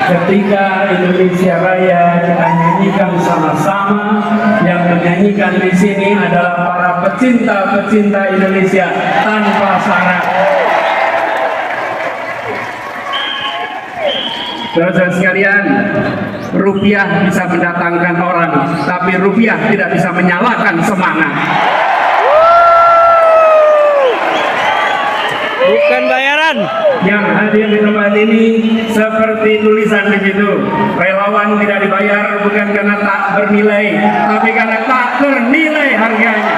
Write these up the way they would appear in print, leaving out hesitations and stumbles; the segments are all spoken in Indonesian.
ketika Indonesia Raya kita nyanyikan sama-sama. Yang menyanyikan di sini adalah para pecinta-pecinta Indonesia tanpa syarat. Saudara sekalian, rupiah bisa mendatangkan orang, tapi rupiah tidak bisa menyalakan semangat. Bukan bayaran. Yang hadir di tempat ini seperti tulisan di situ, relawan tidak dibayar bukan karena tak bernilai, tapi karena tak ternilai harganya.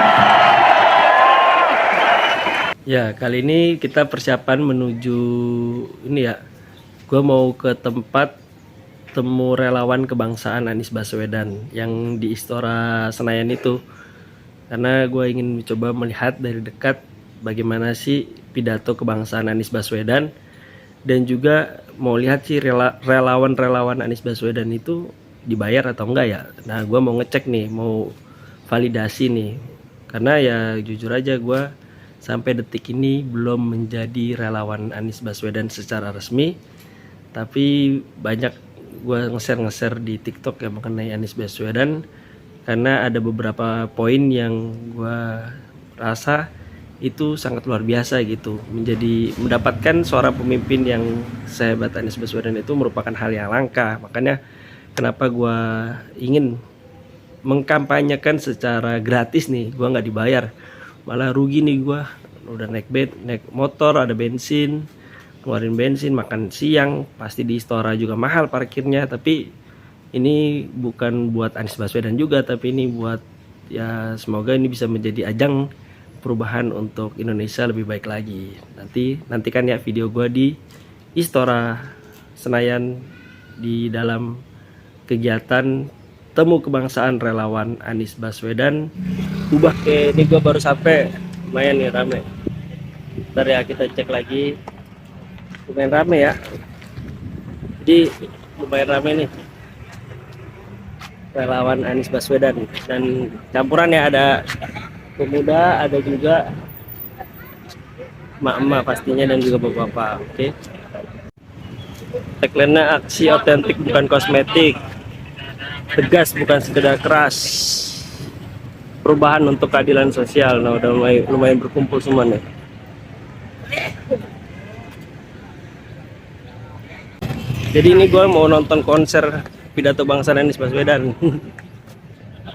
Ya, kali ini kita persiapan menuju ini ya. Gue mau ke tempat temu relawan kebangsaan Anies Baswedan yang di Istora Senayan itu. Karena gue ingin mencoba melihat dari dekat bagaimana sih pidato kebangsaan Anies Baswedan, dan juga mau lihat sih relawan-relawan Anies Baswedan itu dibayar atau enggak ya. Nah, gue mau ngecek nih, mau validasi nih, karena ya jujur aja gue sampai detik ini belum menjadi relawan Anies Baswedan secara resmi, tapi banyak gue nge-share di TikTok ya mengenai Anies Baswedan, karena ada beberapa poin yang gue rasa itu sangat luar biasa gitu. Mendapatkan seorang pemimpin yang sehebat Anies Baswedan itu merupakan hal yang langka. Makanya kenapa gue ingin mengkampanyekan secara gratis nih, gue nggak dibayar, malah rugi nih gue. Udah naik motor, ada bensin, keluarin bensin, makan siang, pasti di Istora juga mahal parkirnya. Tapi ini bukan buat Anies Baswedan juga, tapi ini buat ya semoga ini bisa menjadi ajang perubahan untuk Indonesia lebih baik lagi. Nantikan ya video gue di Istora Senayan di dalam kegiatan temu kebangsaan relawan Anies Baswedan. Oke, ini gue baru sampai, lumayan nih rame. Ntar ya kita cek lagi. Lumayan rame ya. Jadi lumayan rame nih relawan Anies Baswedan, dan campuran ya, ada pemuda, ada juga emak-emak pastinya, dan juga bapak-bapak. Oke. Tagline-nya aksi otentik bukan kosmetik, tegas bukan sekedar keras, perubahan untuk keadilan sosial. Nah, udah lumayan berkumpul semua nih. Jadi ini gue mau nonton konser pidato bangsa Anies Baswedan.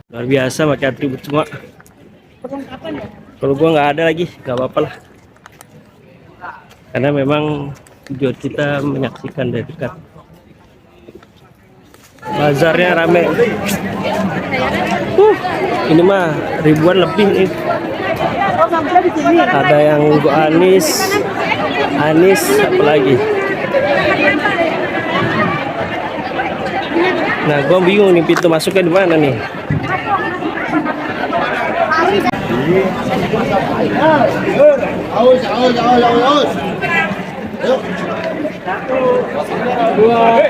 Luar biasa, pakai atribut semua. Kalau gua nggak ada lagi, nggak apa-apa lah, karena memang tujuan kita menyaksikan dari dekat. Bazarnya rame. Ini mah ribuan lebih nih. Ada yang gua Anies, apalagi. Nah, gua bingung nih pintu masuknya di mana nih. Ayo. Satu, dua.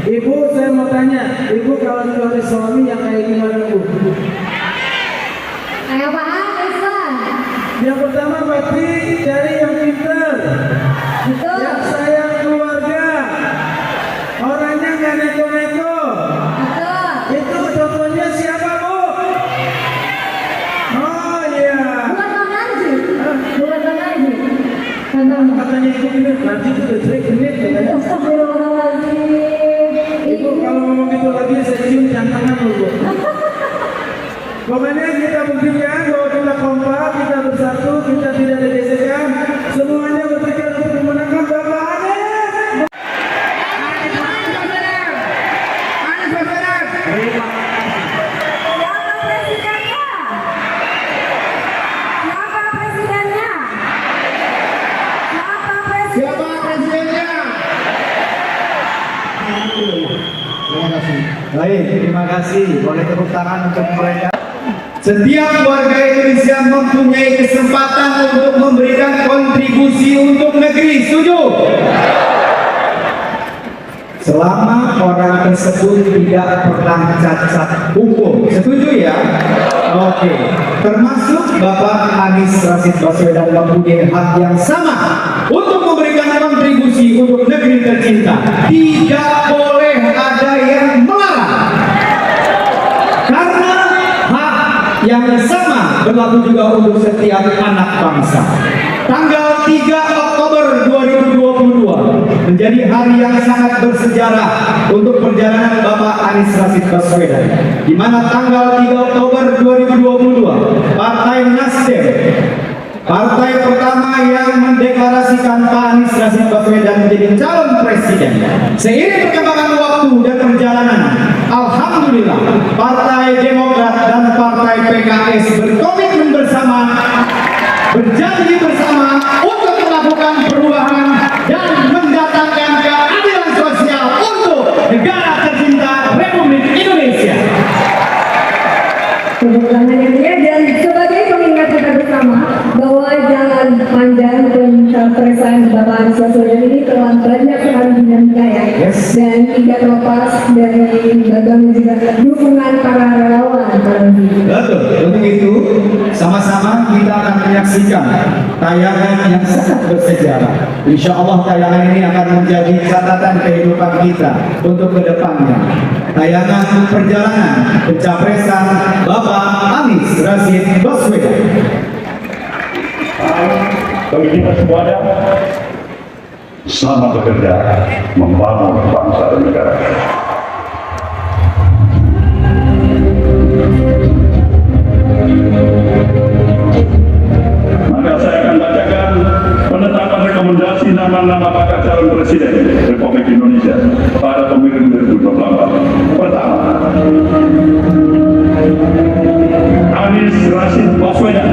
Ibu, saya mau tanya, Ibu kalau cari suami yang kayak gimana, Bu? Kayak apaan, Ustaz? Yang pertama pasti cari yang pintar, Betul. yang sayang keluarga, orangnya nggak neko-neko. Betul. Itu contohnya siapa, Bu? Oh iya. Bukan Bang Narji. Bukan Bang Narji. Katanya Ibu ini nanti itu udah jelek genit katanya. Astagfirullahaladzim. Ibu kalau ngomong gitu lagi saya cium jantangan lu, Bu. Pokoknya kita buktikan bahwa kita kompak, kita bersatu, kita tidak ada gesekan, semuanya berpikir untuk memenangkan Bapak Anies. Anies Baswedan. Siapa presidennya? Siapa presidennya? Siapa presidennya? Terima kasih. Baik, terima kasih. Boleh tepuk tangan untuk mereka. Setiap warga Indonesia mempunyai kesempatan untuk memberikan kontribusi untuk negeri. Setuju? Selama orang tersebut tidak pernah cacat hukum. Setuju ya? Oke. Termasuk Bapak Anies Rashid Baswedan mempunyai hak yang sama untuk memberikan kontribusi untuk negeri tercinta. Tidak boleh ada yang melarang. Karena hak yang sama berlaku juga untuk setiap anak bangsa. Tanggal 3 Oktober 2022 menjadi hari yang sangat bersejarah untuk perjalanan Bapak Anies Rashid Baswedan, di mana tanggal 3 Oktober 2022 Partai Nasdem, partai pertama yang mendeklarasikan Pak Anies Rashid Baswedan menjadi calon presiden. Seiring perkembangan waktu dan perjalanan, alhamdulillah Partai Demokrat dan Partai PKS berkomitmen bersama, berjanji bersama untuk melakukan perubahan dan mendatangkan keadilan sosial untuk negara tercinta Republik Indonesia. Tepuk tangannya dan sebagai pengingat kita bersama bahwa jalan panjang pencapresan Bapak Anies Baswedan ini telah banyak sekali dinamika ya, dan tidak terlepas dari berbagai juga dukungan para relawan. Betul, untuk itu sama-sama kita akan menyaksikan tayangan yang sangat bersejarah. Insya Allah tayangan ini akan menjadi catatan kehidupan kita untuk kedepannya. Tayangan perjalanan pencapresan Bapak Anies Rashid Baswedan. Bagi kita semuanya, selamat bekerja membangun bangsa dan negara. Maka saya akan bacakan penetapan rekomendasi nama-nama bakal calon presiden Republik Indonesia pada pemilu 2024. Pertama, Anies Rashid Baswedan.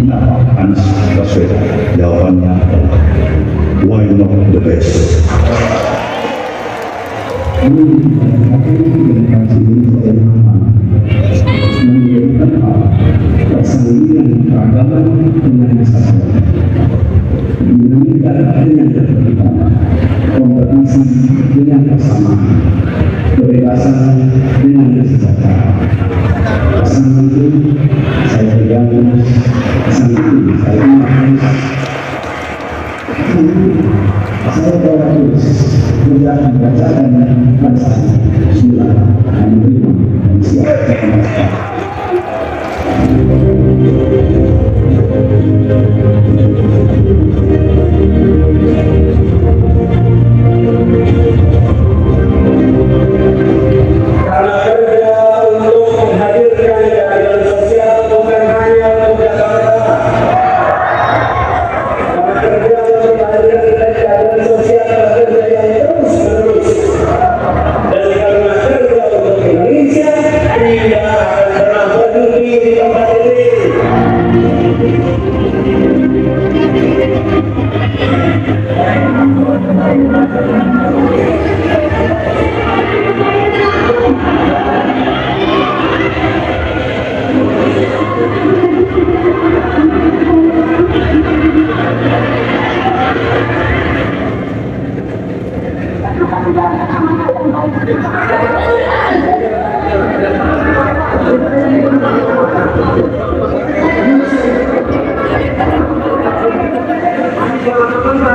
Kenapa Anies Baswedan? Jawabannya adalah why not the best? Kompetisi dengan kesamaan, kebebasan dengan kesejahteraan. Pesan itu saya pegang, pesan itu saya ingat. Saya bawa terus sejak membaca dan membaca Bismillah dan menerima dan siap. Karena kerja untuk menghadirkan keadilan sosial bukan hanya untuk Jakarta. Karena kerja untuk menghadirkan keadilan sosial adalah kerja yang terus menerus. Dan karena kerja untuk Indonesia tidak akan pernah berhenti di tempat ini.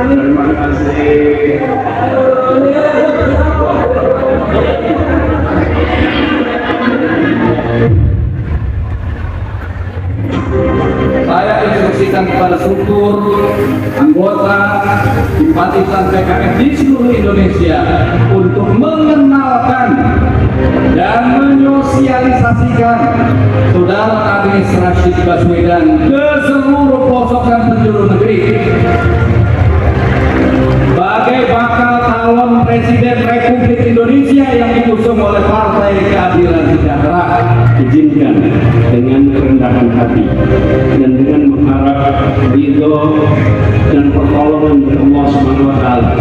Terima kasih. Saya instruksikan kepada struktur anggota simpatisan PKS di seluruh Indonesia untuk mengenalkan dan menyosialisasikan Saudara Anies Rashid Baswedan ke seluruh pelosok dan penjuru negeri sebagai bakal calon presiden Republik Indonesia yang diusung oleh Partai Keadilan Sejahtera. Izinkan dengan kerendahan hati dan dengan mengharap ridho dan pertolongan dari Allah Subhanahu wa Ta'ala,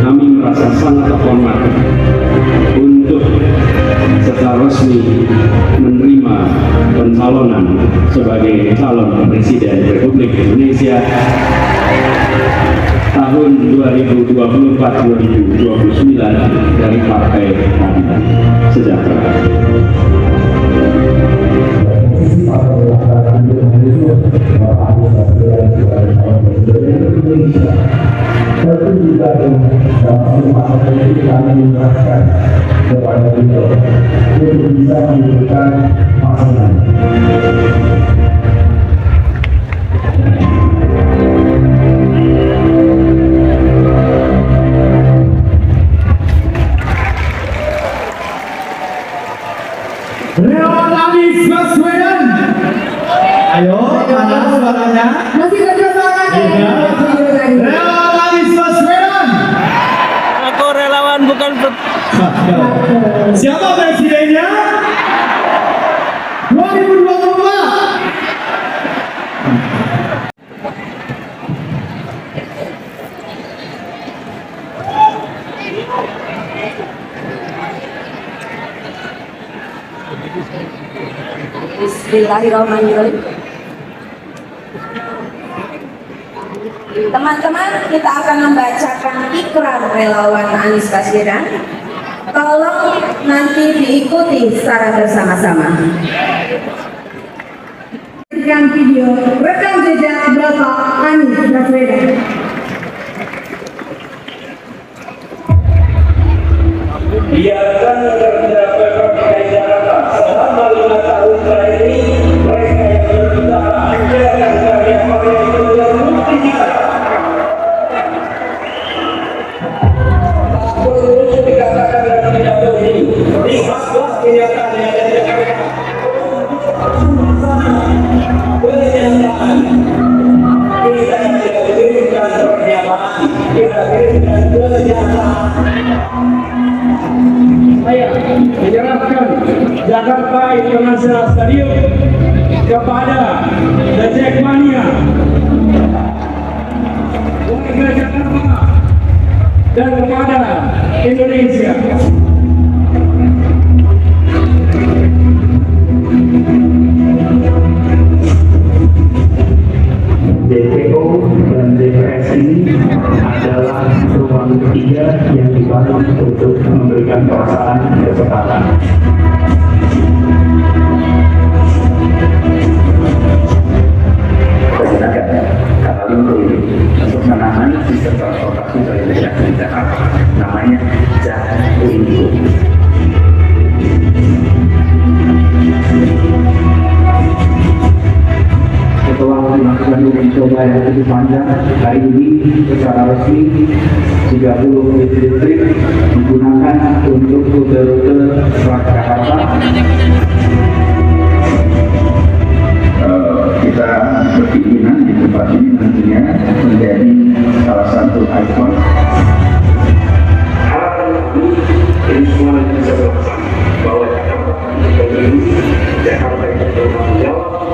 kami merasa sangat terhormat untuk secara resmi menerima pencalonan sebagai calon presiden Republik Indonesia tahun 2024-2029 dari Partai Keadilan Sejahtera. Posisi Partai Demokrat untuk mengusung Bapak Anies Baswedan sebagai calon presiden Indonesia. Tentu juga dalam kesempatan ini kami menyerahkan kepada beliau untuk bisa menunjukkan pasangan. Relawan Anies Baswedan. Ayo, mana suaranya? Masih ada suaranya. Iya. Relawan Anies Baswedan. Aku relawan bukan Siapa presidennya? 2024. Bismillahirrahmanirrahim. Teman-teman, kita akan membacakan ikrar relawan Anies Baswedan. Tolong nanti diikuti secara bersama-sama. Dengan video rekam jejak Bapak Anies Baswedan. Biarkan kerja Pemprov DKI Jakarta selama 5 tahun terakhir ini, mereka yang berusaha menjalankan karya-karya itu dengan bukti nyata. Perlu dikatakan dalam pidato ini, lihatlah kenyataannya dari Jakarta. Kenyataan kita yang tidak kirimkan pernyataan, kita kirimkan kenyataan. Saya menyerahkan Jakarta International Stadium kepada The Jackmania, warga Jakarta, dan kepada Indonesia. DPO dan DPS ini adalah ruang ketiga yang dibangun untuk memberikan perasaan kecepatan. Menggunakan kata Linko ini untuk menangani sistem transportasi dari Jakarta, namanya Jaklingko. Setelah melakukan uji coba yang cukup panjang, hari ini secara resmi 30 listrik digunakan untuk rute-rute Jakarta. Kita berkeinginan di tempat ini nantinya menjadi salah satu ikon. Harapan kami ini semua bisa berlaksana bahwa Jakarta itu bertanggung jawab,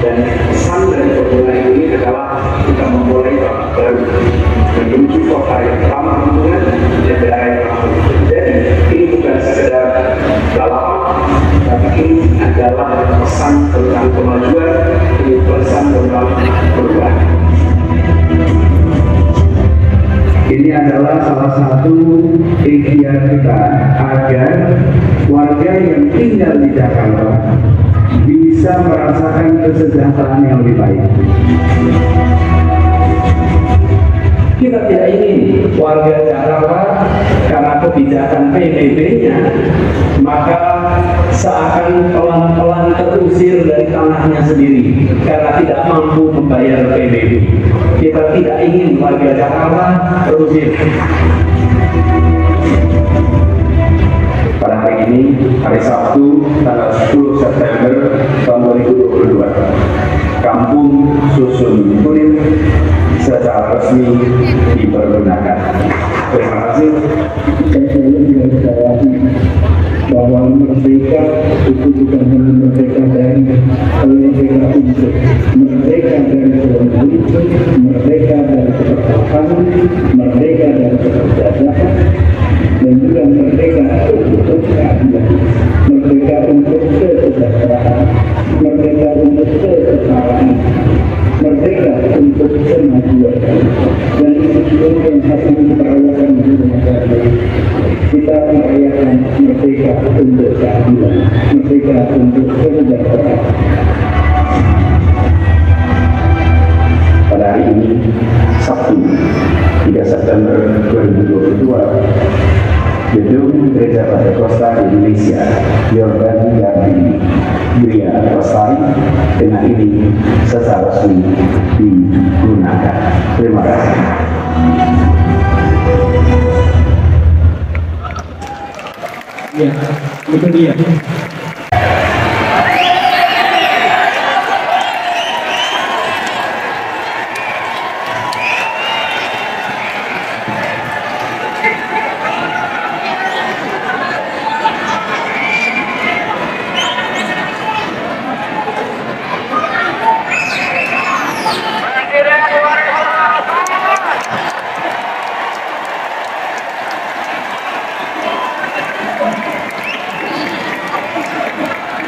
dan pesan dari pertemuan ini adalah kita memulai babak baru menuju kota yang ramah lingkungan dan daerah yang ramah lingkungan. Jadi ini bukan sekedar balapan, tapi ini adalah pesan tentang kemajuan, ini pesan tentang perubahan. Ini adalah salah satu ikhtiar kita agar warga yang tinggal di Jakarta bisa merasakan kesejahteraan yang lebih baik. Kita tidak ingin warga Jakarta karena kebijakan PBB-nya maka seakan pelan-pelan terusir dari tanahnya sendiri karena tidak mampu membayar PBB. Kita tidak ingin warga Jakarta terusir. Pada hari ini, hari Sabtu, tanggal 10 September tahun 2022, Kampung Susun Kulit secara resmi dipergunakan. Terima kasih. Saya ingin mengatakan bahwa merdeka itu bukan hanya merdeka dari merdeka untuk merdeka dari kolonialisme, merdeka dari keterpaksaan, merdeka dari keterjajahan, kita merayakan merdeka untuk keadilan, merdeka untuk kesejahteraan. Pada hari ini, Sabtu, 3 September 2022, Gedung Gereja Pantekosta Indonesia, Yordan Gardini, Gria Lestari, dengan ini secara resmi digunakan. Terima kasih. Ya, itu dia.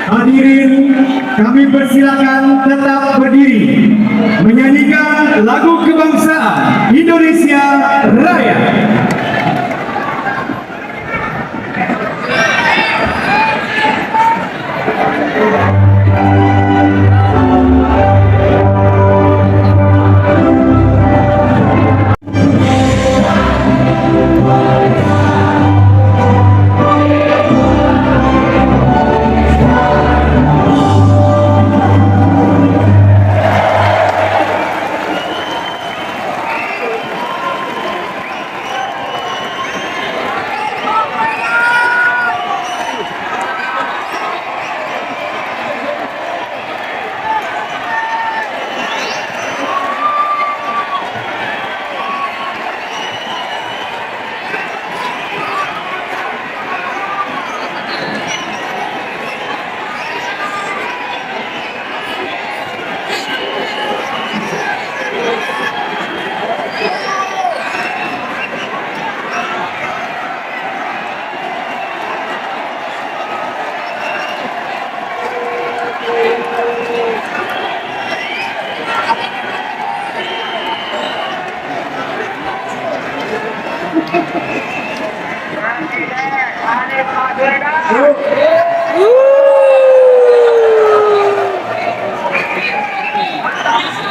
Hadirin, kami persilakan tetap berdiri menyanyikan lagu kebangsaan Indonesia Raya.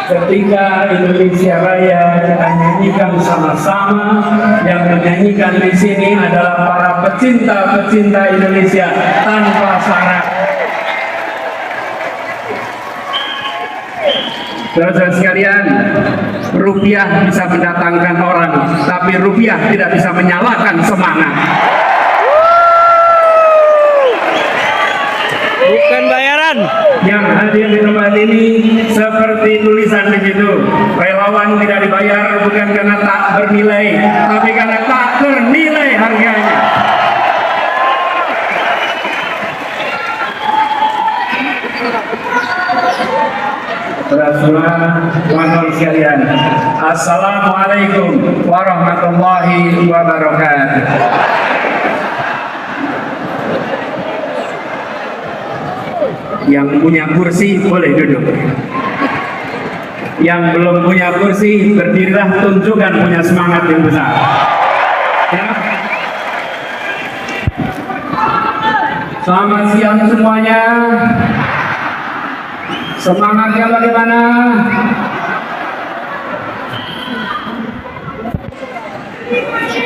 Ketika Indonesia Raya kita nyanyikan sama-sama, yang menyanyikan di sini adalah para pecinta-pecinta Indonesia tanpa syarat. Saudara sekalian, rupiah bisa mendatangkan orang, tapi rupiah tidak bisa menyalakan semangat. Bukan bayaran. Yang hadir di tempat ini seperti tulisan di situ, relawan tidak dibayar bukan karena tak bernilai, tapi karena tak ternilai harganya. Saudara-saudara sekalian, Assalamualaikum warahmatullahi wabarakatuh. Yang punya kursi boleh duduk. Yang belum punya kursi berdirilah, tunjukkan punya semangat yang besar. Ya. Selamat siang semuanya. Semangatnya bagaimana?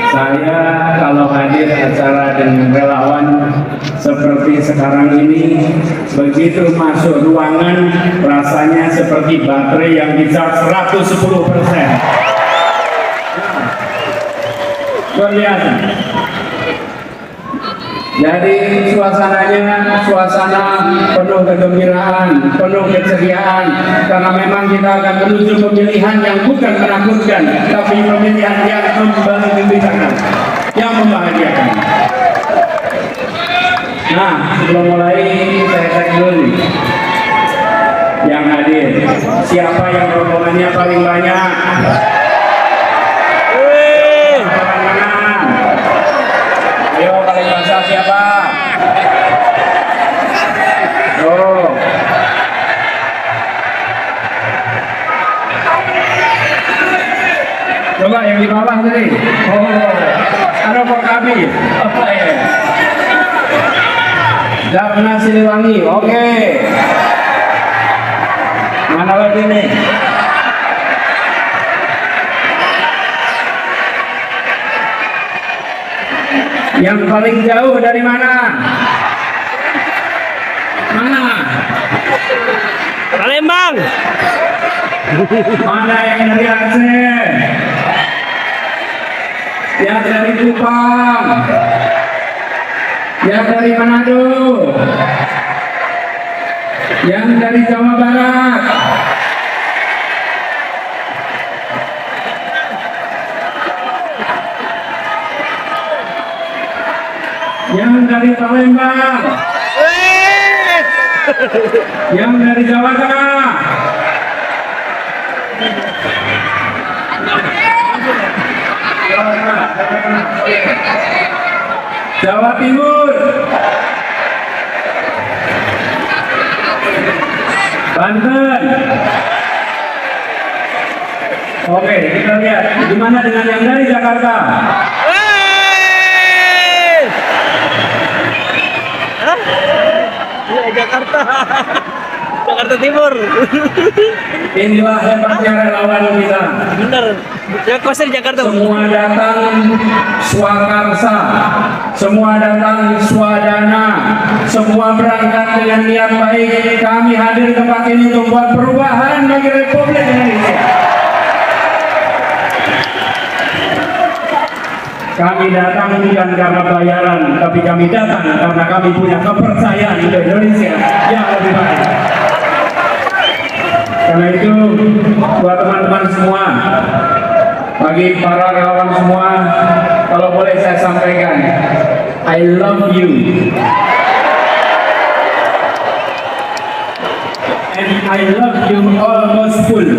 Saya kalau hadir acara dengan relawan seperti sekarang ini, begitu masuk ruangan rasanya seperti baterai yang di-charge 110%. Luar biasa. Jadi suasananya suasana penuh kegembiraan, penuh keceriaan, karena memang kita akan menuju pemilihan yang bukan menakutkan, tapi pemilihan yang menggembirakan, yang membahagiakan. Nah, sebelum mulai saya cek dulu yang hadir, siapa yang rombongannya paling banyak? Ayo, paling banyak siapa? Oh. Coba yang di bawah tadi. Oh, ada kok kami. Apa Dapna Siliwangi, oke. Mana lagi nih? Yang paling jauh dari mana? Mana? Palembang. Mana yang dari Aceh? Yang dari Kupang? Yang dari Manado? Yang dari Jawa Barat? Yang dari Palembang? Yang dari Jawa Tengah? Jawa Timur? Banten? Oke, kita lihat gimana dengan yang dari Jakarta? Jakarta Timur. Inilah hebatnya relawan kita. Bener. Yang kuasa di Jakarta. Semua datang swakarsa, semua datang swadana, semua berangkat dengan niat baik. Kami hadir ke tempat ini untuk buat perubahan bagi Republik Indonesia. Kami datang bukan karena bayaran, tapi kami datang karena kami punya kepercayaan untuk Indonesia yang lebih baik. Karena itu, buat teman-teman semua, bagi para relawan semua, kalau boleh saya sampaikan, I love you. And I love you almost full.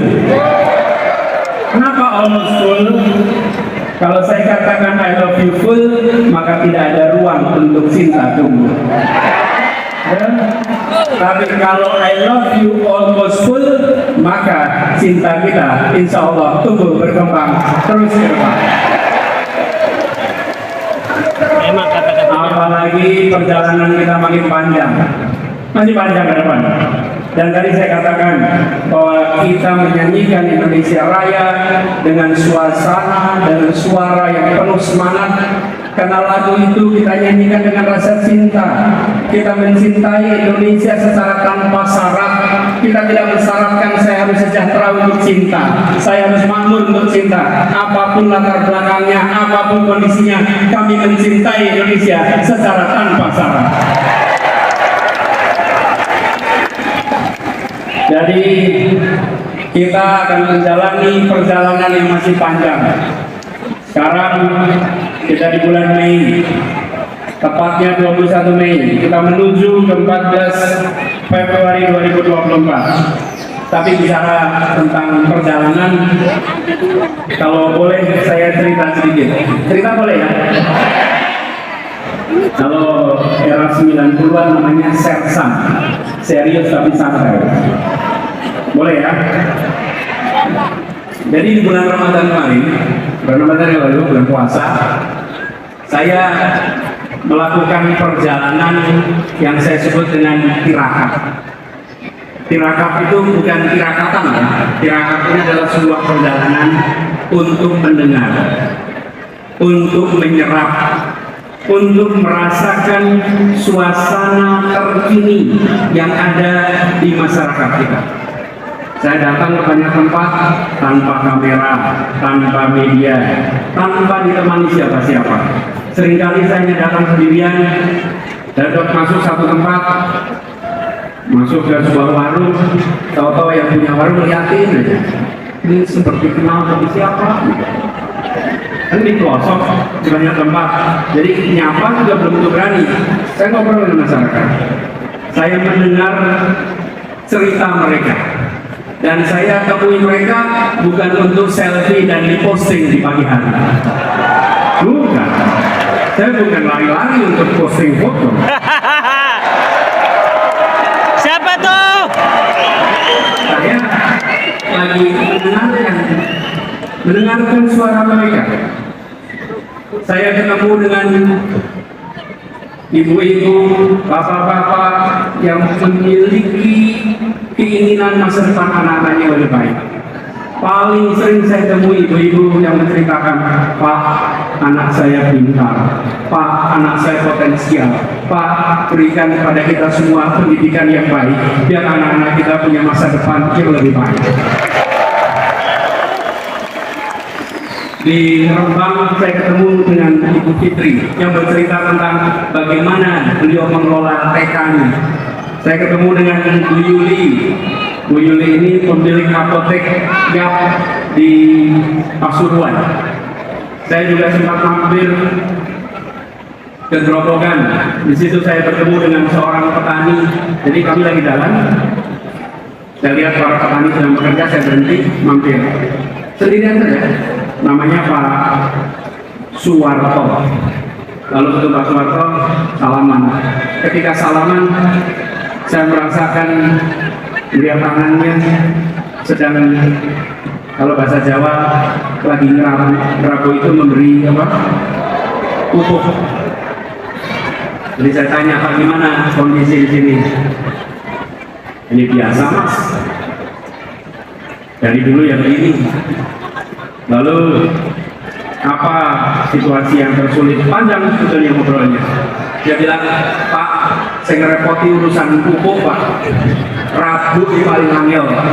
Kenapa almost full? Kalau saya katakan I love you full, maka tidak ada ruang untuk cinta tumbuh. Tapi kalau I love you almost full, maka cinta kita insya Allah tumbuh berkembang terus ke depan. Apalagi perjalanan kita makin panjang, masih panjang ke depan. Dan tadi saya katakan bahwa kita menyanyikan Indonesia Raya dengan suasana dan suara yang penuh semangat. Karena lagu itu kita nyanyikan dengan rasa cinta. Kita mencintai Indonesia secara tanpa syarat. Kita tidak mensyaratkan saya harus sejahtera untuk cinta, saya harus makmur untuk cinta. Apapun latar belakangnya, apapun kondisinya, kami mencintai Indonesia secara tanpa syarat. Jadi kita akan menjalani perjalanan yang masih panjang. Sekarang kita di bulan Mei, tepatnya 21 Mei, kita menuju ke 14 Februari 2024. Tapi bicara tentang perjalanan, kalau boleh saya cerita sedikit. Cerita boleh ya? Kalau era 90-an namanya sersan, serius tapi santai. Boleh ya? Jadi di bulan Ramadan kemarin, bulan Ramadan yang lalu, bulan puasa, saya melakukan perjalanan yang saya sebut dengan tirakat. Tirakat itu bukan tirakatan ya. Tirakat ini adalah sebuah perjalanan untuk mendengar, untuk menyerap, untuk merasakan suasana terkini yang ada di masyarakat kita. Saya datang ke banyak tempat tanpa kamera, tanpa media, tanpa ditemani siapa-siapa. Seringkali saya datang sendirian, dapat masuk satu tempat, masuk ke sebuah warung, tahu-tahu yang punya warung liatin aja. Ini seperti kenal sama siapa? Kan di pelosok di banyak tempat, jadi nyapa juga belum tentu berani. Saya ngobrol dengan masyarakat, saya mendengar cerita mereka. Dan saya temui mereka bukan untuk selfie dan diposting di pagi hari. Bukan. Saya bukan lari-lari untuk posting foto. Siapa tuh? Saya lagi mendengarkan suara mereka. Saya ketemu dengan ibu-ibu, bapak-bapak yang memiliki keinginan masa depan anak-anaknya lebih baik. Paling sering saya temui ibu-ibu yang menceritakan, Pak, anak saya pintar, Pak, anak saya potensial, Pak, berikan kepada kita semua pendidikan yang baik, biar anak-anak kita punya masa depan yang lebih baik. Di Rembang saya ketemu dengan Ibu Fitri yang bercerita tentang bagaimana beliau mengelola TK-nya. Saya ketemu dengan Bu Yuli. Bu Yuli ini pemilik apotek Yap di Pasuruan. Saya juga sempat mampir ke Grobogan. Di situ saya bertemu dengan seorang petani. Jadi kami lagi jalan. Saya lihat para petani sedang bekerja, saya berhenti mampir. Sendirian saja. Namanya Pak Suwarto. Lalu ketemu Pak Suwarto, salaman. Ketika salaman, saya merasakan melihat tangannya sedang, kalau bahasa Jawa lagi ngerabu itu memberi apa? Pupuk. Jadi saya tanya, Pak, gimana kondisi di sini? Ini biasa, Mas. Dari dulu ya begini. Lalu apa situasi yang tersulit? Panjang sebetulnya ngobrolnya. Dia bilang, Pak, saya ngerepoti urusan pupuk, Pak. Rabu di paling angel, Pak.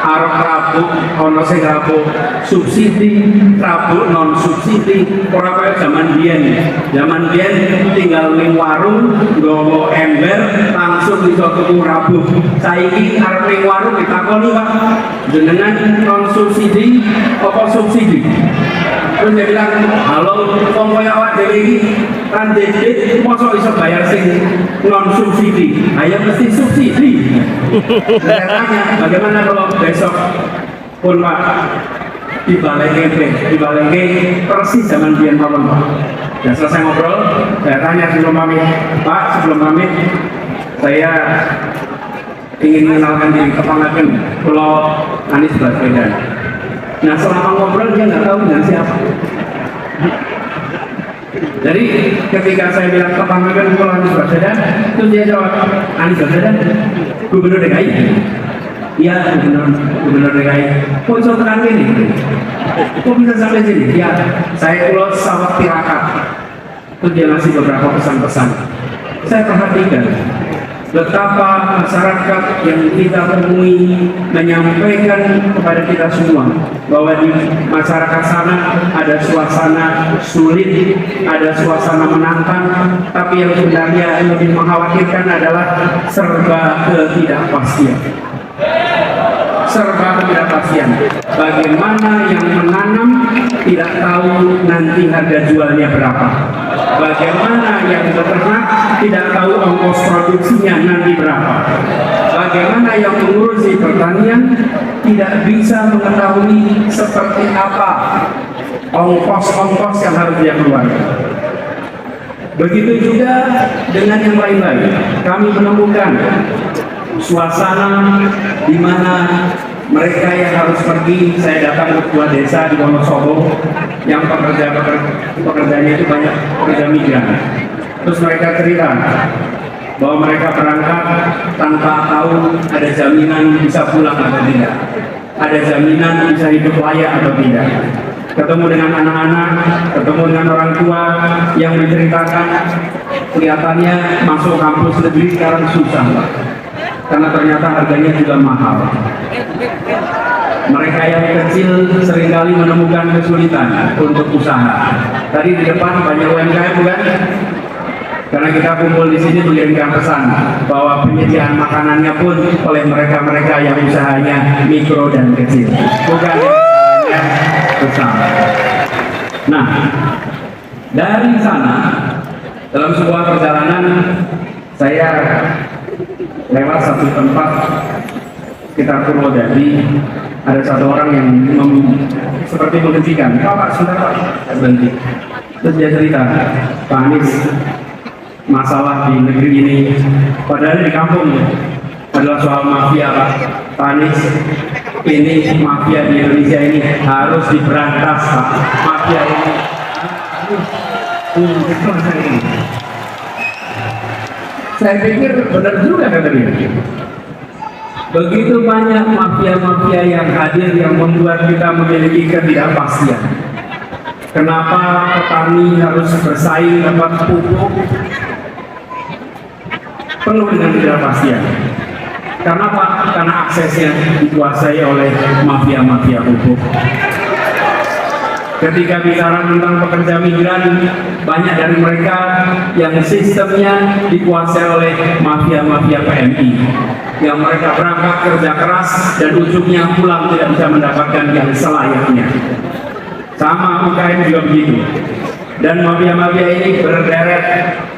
Arep Rabu, ono sing Rabu subsidi, Rabu non subsidi. Ora kaya zaman biyen. Zaman biyen tinggal ning warung, nggawa ember, langsung bisa tuku Rabu. Saiki arep ning warung ditakoni, Pak, jenengan non subsidi apa subsidi? Terus dia bilang, halo, wong kaya awak dhewe iki kan debit, mosok iso bayar sing non subsidi? Ayo mesti subsidi. Saya tanya, bagaimana kalau besok pun Pak dibalengke persis zaman biyen mawon, Pak. Ya selesai ngobrol, saya tanya sebelum pamit, Pak, sebelum pamit saya ingin mengenalkan diri, kepangaken kula Anies Baswedan. Nah selama ngobrol dia nggak tahu dengan siapa. Jadi ketika saya bilang kepangaken kula Anies Baswedan, terus dia jawab, Anies Baswedan, Gubernur DKI. Iya, Gubernur DKI. Kok bisa tekan ini? Kok bisa sampai sini? Ya, saya pulau sawah tirakat. Terus dia ngasih beberapa pesan-pesan. Saya perhatikan betapa masyarakat yang kita temui menyampaikan kepada kita semua bahwa di masyarakat sana ada suasana sulit, ada suasana menantang, tapi yang sebenarnya lebih mengkhawatirkan adalah serba ketidakpastian. Serba ketidakpastian. Bagaimana yang menanam tidak tahu nanti harga jualnya berapa. Bagaimana yang beternak tidak tahu ongkos produksinya nanti berapa. Bagaimana yang mengurusi pertanian tidak bisa mengetahui seperti apa ongkos-ongkos yang harus dia keluarkan. Begitu juga dengan yang lain-lain. Kami menemukan suasana di mana mereka yang harus pergi, saya datang ke sebuah desa di Wonosobo yang pekerjanya itu banyak pekerja migran. Terus mereka cerita bahwa mereka berangkat tanpa tahu ada jaminan bisa pulang atau tidak, ada jaminan bisa hidup layak atau tidak. Ketemu dengan anak-anak, ketemu dengan orang tua yang menceritakan kelihatannya masuk kampus negeri sekarang susah, Pak. Karena ternyata harganya juga mahal. Mereka yang kecil seringkali menemukan kesulitan untuk usaha. Tadi di depan banyak UMKM, bukan? Karena kita kumpul di sini mengirimkan pesan bahwa penyediaan makanannya pun oleh mereka-mereka yang usahanya mikro dan kecil, bukan yang besar. Nah, dari sana dalam sebuah perjalanan saya lewat satu tempat sekitar Purwodadi, ada satu orang yang seperti menghentikan, Pak, sebentar Pak, berhenti. Terus dia cerita, Pak Anies, masalah di negeri ini, padahal di kampung adalah soal mafia, Pak Anies. Ini mafia di Indonesia ini harus diberantas, Pak. Mafia ini Saya pikir benar juga kata dia. Begitu banyak mafia-mafia yang hadir yang membuat kita memiliki ketidakpastian. Kenapa petani harus bersaing dapat pupuk penuh dengan ketidakpastian? Karena apa? Karena aksesnya dikuasai oleh mafia-mafia pupuk. Ketika bicara tentang pekerja migran, banyak dari mereka yang sistemnya dikuasai oleh mafia-mafia PMI, yang mereka berangkat kerja keras dan ujungnya pulang tidak bisa mendapatkan yang selayaknya. Sama UKM juga begitu. Dan mafia-mafia ini berderet,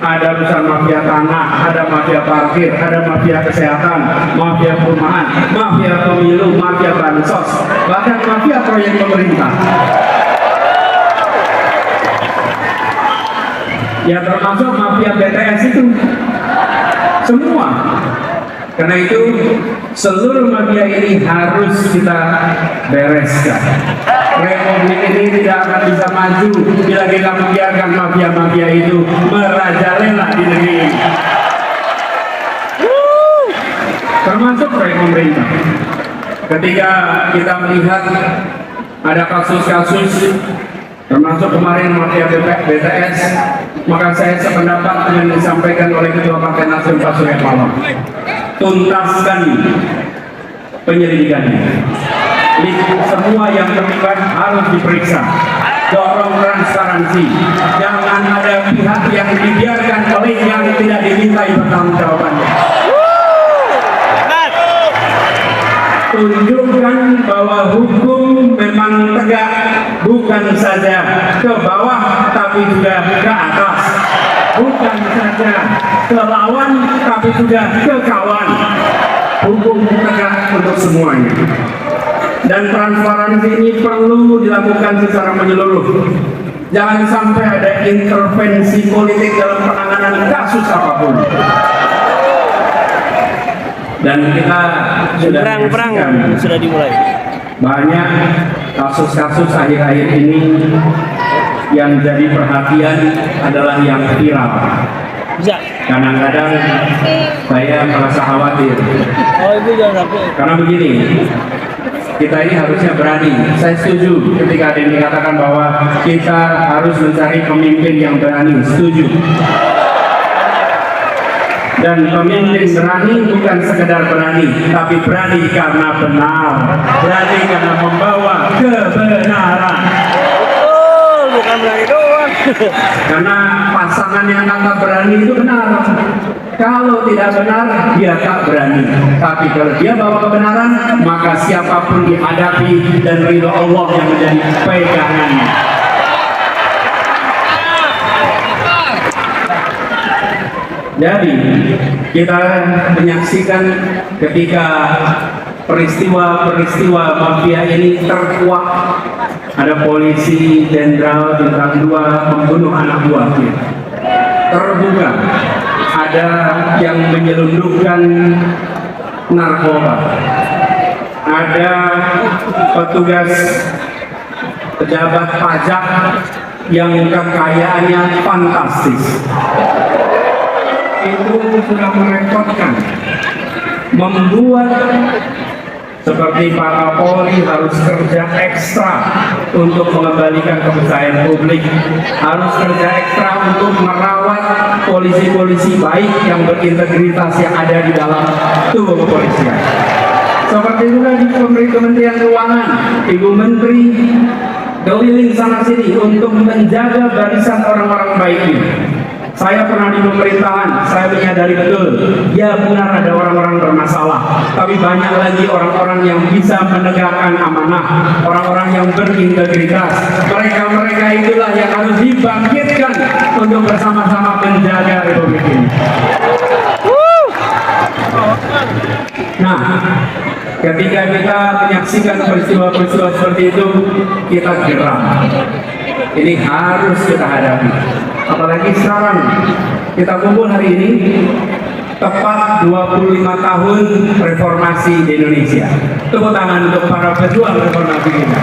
ada urusan mafia tanah, ada mafia parkir, ada mafia kesehatan, mafia perumahan, mafia pemilu, mafia bansos, bahkan mafia proyek pemerintah. Ya termasuk mafia BTS itu semua. Karena itu seluruh mafia ini harus kita bereskan. Republik ini tidak akan bisa maju bila kita membiarkan mafia-mafia itu merajalela di negeri ini. Termasuk proyek pemerintah. Ketika kita melihat ada kasus-kasus termasuk kemarin mafia BTS, maka saya sependapat yang disampaikan oleh Ketua Partai Nasdem Pak Surya Paloh. Tuntaskan penyelidikannya. Semua yang terlibat harus diperiksa. Dorong transparansi. Jangan ada pihak yang dibiarkan oleh yang tidak dimintai pertanggungjawabannya. Tunjukkan bahwa hukum memang tegak, bukan saja ke bawah tapi juga ke atas, bukan saja ke lawan tapi juga ke kawan. Hukum tegak untuk semuanya. Dan transparansi ini perlu dilakukan secara menyeluruh. Jangan sampai ada intervensi politik dalam penanganan kasus apapun. Dan kita sudah Perang sudah dimulai. Banyak kasus-kasus akhir-akhir ini yang jadi perhatian adalah yang viral. Bisa. Kadang-kadang saya merasa khawatir. Oh, itu jangan sampai. Karena begini, kita ini harusnya berani. Saya setuju ketika ada yang dikatakan bahwa kita harus mencari pemimpin yang berani. Setuju. Dan pemimpin berani bukan sekedar berani, tapi berani karena benar, berani karena membawa kebenaran. Oh, bukan berani doang. Karena pasangan yang kata berani itu benar. Kalau tidak benar, dia tak berani. Tapi kalau dia bawa kebenaran, maka siapapun dihadapi dan ridho Allah yang menjadi pegangannya. Jadi kita menyaksikan ketika peristiwa-peristiwa mafia ini terkuak, ada polisi jenderal bintang 2 membunuh anak buahnya. Terbuka ada yang menyelundupkan narkoba, ada petugas pejabat pajak yang kekayaannya fantastis. Itu sudah merepotkan, membuat seperti Pak Kapolri harus kerja ekstra untuk mengembalikan kepercayaan publik, harus kerja ekstra untuk merawat polisi-polisi baik yang berintegritas yang ada di dalam tubuh kepolisian. Seperti juga di Kementerian Keuangan, Ibu Menteri keliling sana sini untuk menjaga barisan orang-orang baik ini. Saya pernah di pemerintahan, saya menyadari betul, ya benar ada orang-orang bermasalah, tapi banyak lagi orang-orang yang bisa menegakkan amanah, orang-orang yang berintegritas. Mereka-mereka itulah yang harus dibangkitkan untuk bersama-sama menjaga Republik ini. Nah, ketika kita menyaksikan peristiwa-peristiwa seperti itu, kita geram. Ini harus kita hadapi. Apalagi sekarang kita kumpul hari ini tepat 25 tahun reformasi di Indonesia. Tepuk tangan untuk para pejuang reformasi kita.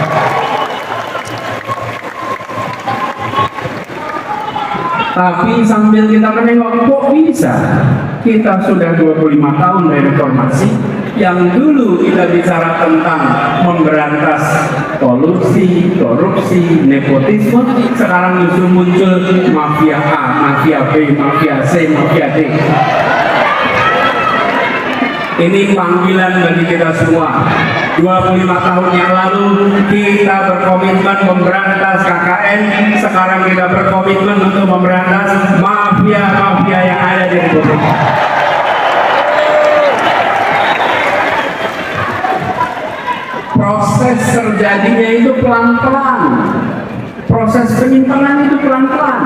Tapi sambil kita menengok, kok bisa kita sudah 25 tahun dari reformasi, yang dulu kita bicara tentang memberantas kolusi, korupsi, nepotisme, sekarang justru muncul mafia A, mafia B, mafia C, mafia D. Ini panggilan bagi kita semua. 25 tahun yang lalu kita berkomitmen memberantas KKN, sekarang kita berkomitmen untuk memberantas mafia-mafia yang ada di Republik. Proses terjadinya itu pelan-pelan. Proses penyimpangan itu pelan-pelan.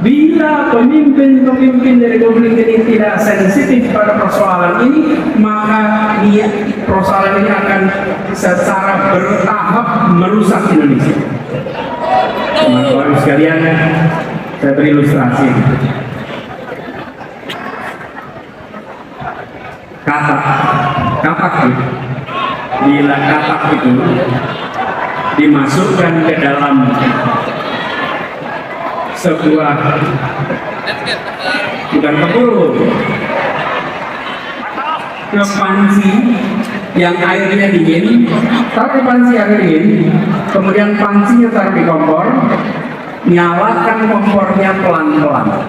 Bila pemimpin-pemimpin dari Republik ini tidak sensitif pada persoalan ini, maka persoalan ini akan secara bertahap merusak Indonesia. Teman-teman sekalian, saya beri ilustrasi. Katak itu, bila katak itu dimasukkan ke dalam sebuah, bukan keburu, ke panci yang airnya dingin, taruh di panci air dingin, kemudian pancinya taruh di kompor, nyalakan kompornya pelan-pelan.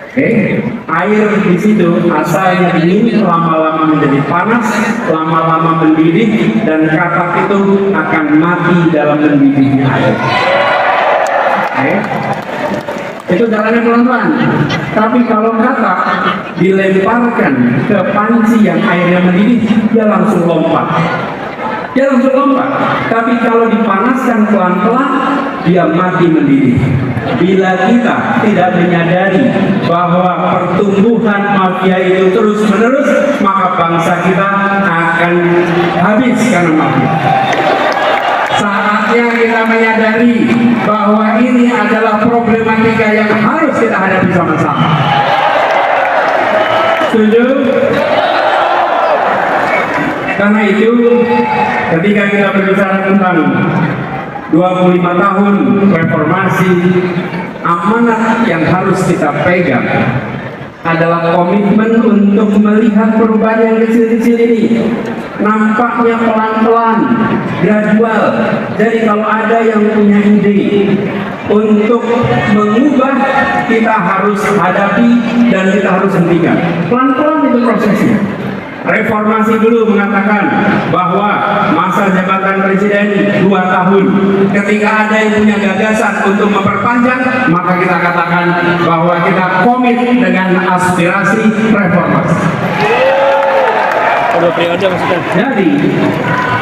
Oke, air di situ asalnya dingin, lama-lama menjadi panas, lama-lama mendidih, dan katak itu akan mati dalam mendidihnya air. Oke. Itu jalannya pelan-pelan. Tapi kalau katak dilemparkan ke panci yang airnya mendidih, dia langsung lompat. Tapi kalau dipanaskan pelan-pelan, dia mati mendidih. Bila kita tidak menyadari bahwa pertumbuhan mafia itu terus-menerus, maka bangsa kita akan habis karena mafia. Saatnya kita menyadari bahwa ini adalah problematika yang harus kita hadapi sama-sama. Setuju? Karena itu, ketika kita berbicara tentang 25 tahun reformasi, amanat yang harus kita pegang adalah komitmen untuk melihat perubahan yang kecil-kecil ini. Nampaknya pelan-pelan, gradual. Jadi kalau ada yang punya ide untuk mengubah, kita harus hadapi dan kita harus hentikan. Pelan-pelan itu prosesnya. Reformasi dulu mengatakan bahwa masa jabatan presiden 2 tahun. Ketika ada yang punya gagasan untuk memperpanjang, maka kita katakan bahwa kita komit dengan aspirasi reformasi. Jadi,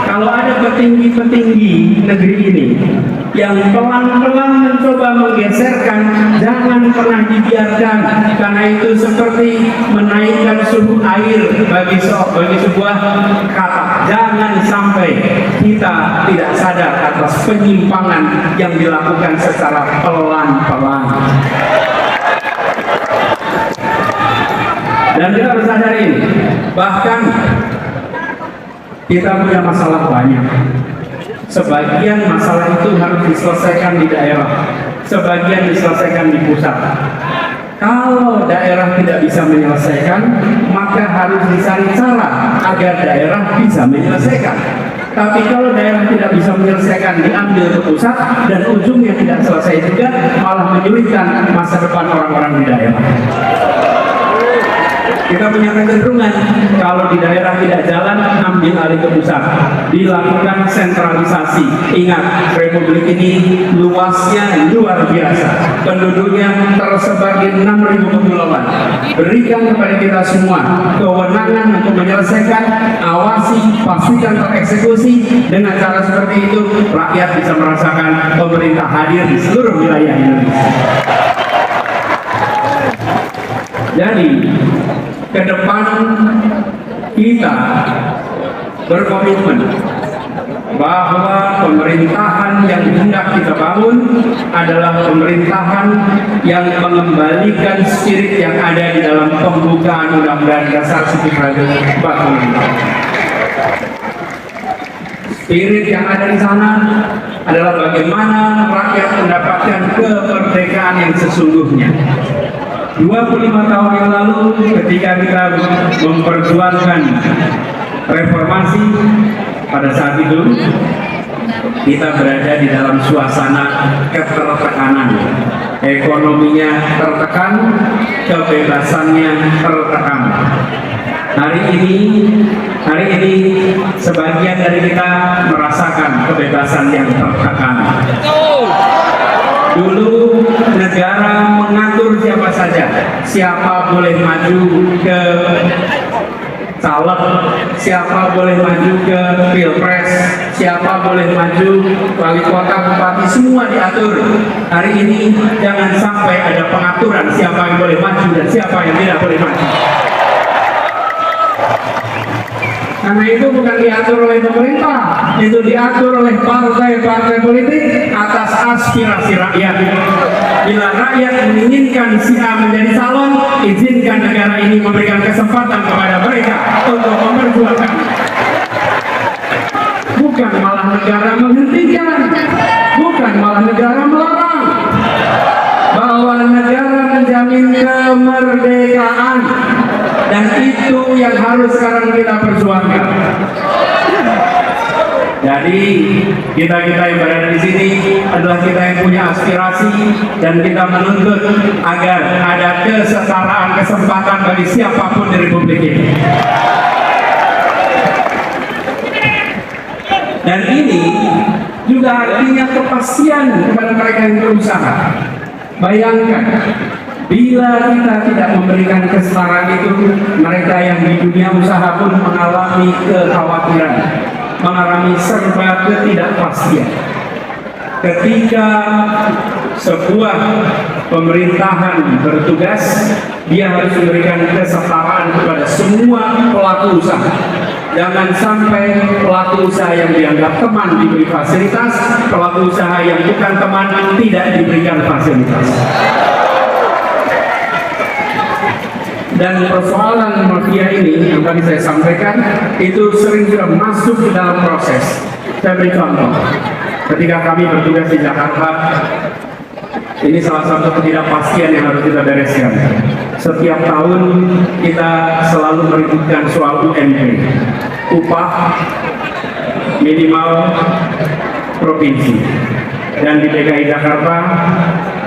kalau ada petinggi-petinggi negeri ini yang pelan-pelan mencoba menggeserkan, jangan pernah dibiarkan, karena itu seperti menaikkan suhu air bagi sebuah katak. Jangan sampai kita tidak sadar atas penyimpangan yang dilakukan secara pelan-pelan. Dan kita harus sadari, bahkan kita punya masalah banyak. Sebagian masalah itu harus diselesaikan di daerah, sebagian diselesaikan di pusat. Kalau daerah tidak bisa menyelesaikan, maka harus dicari cara agar daerah bisa menyelesaikan. Tapi kalau daerah tidak bisa menyelesaikan, diambil ke pusat, dan ujungnya tidak selesai juga, malah menyulitkan masa depan orang-orang di daerah. Kita punya kecenderungan kalau di daerah tidak jalan, ambil alih ke pusat, dilakukan sentralisasi. Ingat, Republik ini luasnya luar biasa, penduduknya tersebar di 6.000 kepulauan. Berikan kepada kita semua kewenangan untuk menyelesaikan, awasi, pastikan tereksekusi. Dengan cara seperti itu, rakyat bisa merasakan pemerintah hadir di seluruh wilayah Indonesia. Jadi, ke depan kita berkomitmen bahwa pemerintahan yang hendak kita bangun adalah pemerintahan yang mengembalikan spirit yang ada di dalam pembukaan Undang-Undang Dasar 1945. Spirit yang ada di sana adalah bagaimana rakyat mendapatkan kemerdekaan yang sesungguhnya. 25 tahun yang lalu ketika kita memperjuangkan reformasi, pada saat itu kita berada di dalam suasana ketertekanan. Ekonominya tertekan, kebebasannya tertekan. Hari ini sebagian dari kita merasakan kebebasan yang tertekan. Dulu negara mengatur siapa saja, siapa boleh maju ke caleg, siapa boleh maju ke pilpres, siapa boleh maju wali kota, bupati, semua diatur. Hari ini jangan sampai ada pengaturan siapa yang boleh maju dan siapa yang tidak boleh maju. Karena itu bukan diatur oleh pemerintah, itu diatur oleh partai-partai politik atas aspirasi rakyat. Bila rakyat menginginkan si A menjadi calon, izinkan negara ini memberikan kesempatan kepada mereka untuk memperjuangkan. Bukan malah negara menghentikan, bukan malah negara melarang. Bahwa negara menjamin kemerdekaan, dan itu yang harus sekarang kita perjuangkan. Jadi kita yang berada di sini adalah kita yang punya aspirasi, dan kita menuntut agar ada kesetaraan kesempatan bagi siapapun di Republik ini. Dan ini juga artinya kepastian kepada mereka yang berusaha. Bayangkan, bila kita tidak memberikan kesetaraan itu, mereka yang di dunia usaha pun mengalami kekhawatiran, mengalami serba ketidakpastian. Ketika sebuah pemerintahan bertugas, dia harus memberikan kesetaraan kepada semua pelaku usaha. Jangan sampai pelaku usaha yang dianggap teman diberi fasilitas, pelaku usaha yang bukan teman tidak diberikan fasilitas. Dan persoalan mafia ini yang tadi saya sampaikan itu sering sudah masuk ke dalam proses. Saya beri contoh. Ketika kami bertugas di Jakarta, ini salah satu ketidakpastian yang harus kita bereskan. Setiap tahun kita selalu meributkan soal UMP, upah minimal provinsi. Dan di DKI Jakarta,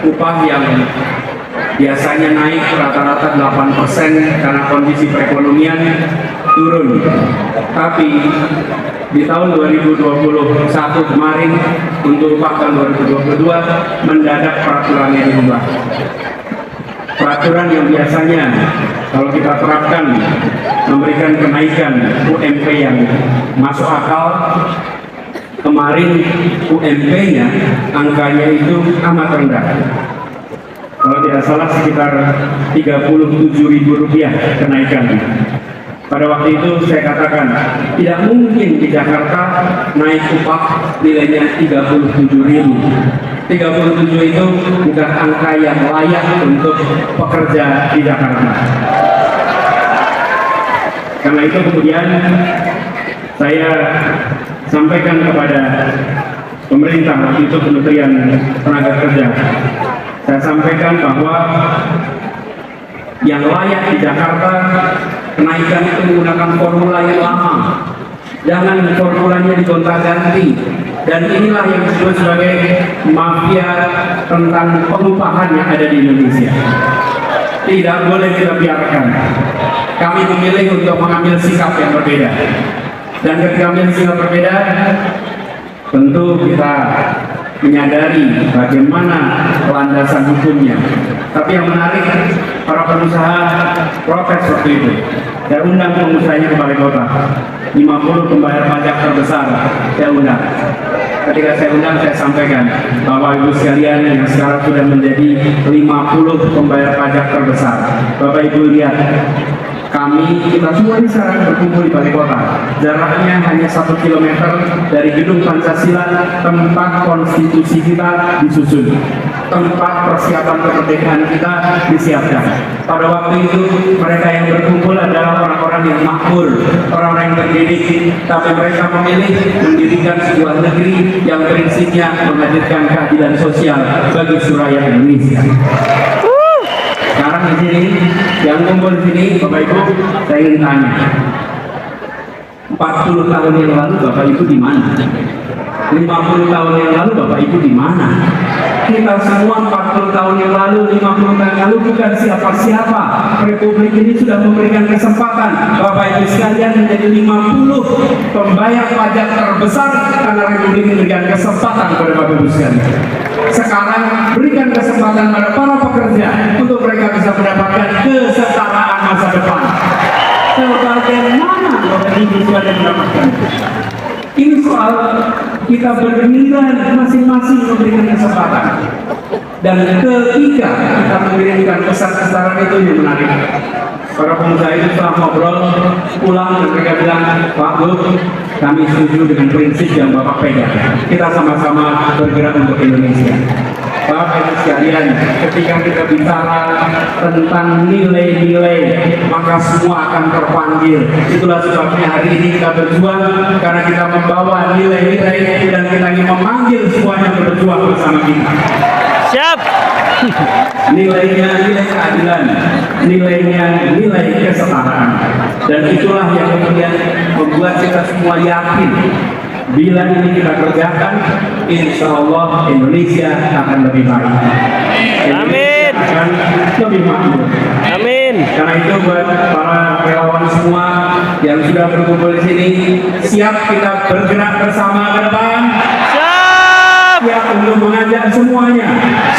upah yang biasanya naik rata-rata 8% karena kondisi perekonomian turun. Tapi di tahun 2021 kemarin untuk upah tahun 2022 mendadak peraturannya diubah. Peraturan yang biasanya kalau kita terapkan memberikan kenaikan UMP yang masuk akal, kemarin UMP-nya angkanya itu amat rendah. Kalau tidak salah sekitar Rp37.000 kenaikan. Pada waktu itu saya katakan tidak mungkin di Jakarta naik upah nilainya 37.000. 37 itu bukan angka yang layak untuk pekerja di Jakarta. Karena itu kemudian saya sampaikan kepada pemerintah waktu itu, Kementerian Tenaga Kerja. Saya sampaikan bahwa yang layak di Jakarta kenaikan itu menggunakan formula yang lama. Jangan formulanya digonta-ganti. Dan inilah yang disebut sebagai mafia tentang pengupahan yang ada di Indonesia. Tidak boleh kita biarkan. Kami memilih untuk mengambil sikap yang berbeda. Dan ketika mengambil sikap berbeda, tentu kita menyadari bagaimana landasan hukumnya. Tapi yang menarik, para pengusaha protes waktu itu. Saya undang pengusahanya ke Balai Kota, 50 pembayar pajak terbesar saya undang. Ketika saya undang, saya sampaikan bahwa ibu sekalian yang sekarang sudah menjadi 50 pembayar pajak terbesar. Bapak Ibu lihat, kita semua ini sekarang berkumpul di Balai Kota. Jaraknya hanya 1 km dari gedung Pancasila, tempat konstitusi kita disusun. tempat persiapan kemerdekaan kita disiapkan. Pada waktu itu mereka yang berkumpul adalah orang-orang yang makmur, orang-orang yang terdidik, tapi mereka memilih mendirikan sebuah negeri yang prinsipnya menghadirkan keadilan sosial bagi seluruh rakyat Indonesia. Sekarang di sini, yang kumpul di sini, Bapak Ibu, saya ingin tanya, 40 tahun yang lalu Bapak Ibu di mana? 50 tahun yang lalu Bapak Ibu di mana? Kita semua 40 tahun yang lalu, 50 tahun yang lalu bukan siapa-siapa. Republik ini sudah memberikan kesempatan Bapak Ibu sekalian menjadi 50 pembayar pajak terbesar karena Republik ini memberikan kesempatan kepada Bapak Ibu sekalian. Sekarang berikan kesempatan pada para pekerja untuk mereka bisa mendapatkan kesetaraan masa depan. Sebagaimana Bapak Ibu sekalian mendapatkan? Ini soal kita bernilai masing-masing memberikan kesempatan. Dan ketika kita mengirimkan pesan kesetaraan itu yang menarik. Para pengusaha itu setelah ngobrol pulang dan mereka bilang, Pak Bu, kami setuju dengan prinsip yang Bapak pegang. Kita sama-sama bergerak untuk Indonesia. Bapak Ibu sekalian, ketika kita bicara tentang nilai-nilai, maka semua akan terpanggil. Itulah sebabnya hari ini kita berjuang, karena kita membawa nilai-nilai dan kita ingin memanggil semuanya berjuang bersama kita. Siap. Nilainya nilai keadilan, nilainya nilai kesetaraan, dan itulah yang kemudian membuat kita semua yakin bila ini kita kerjakan, insya Allah Indonesia akan lebih baik. Amin. Akan lebih makmur. Amin. Karena itu buat para relawan semua yang sudah berkumpul di sini, siap kita bergerak bersama ke depan. Siap. Siap untuk mengajak semuanya.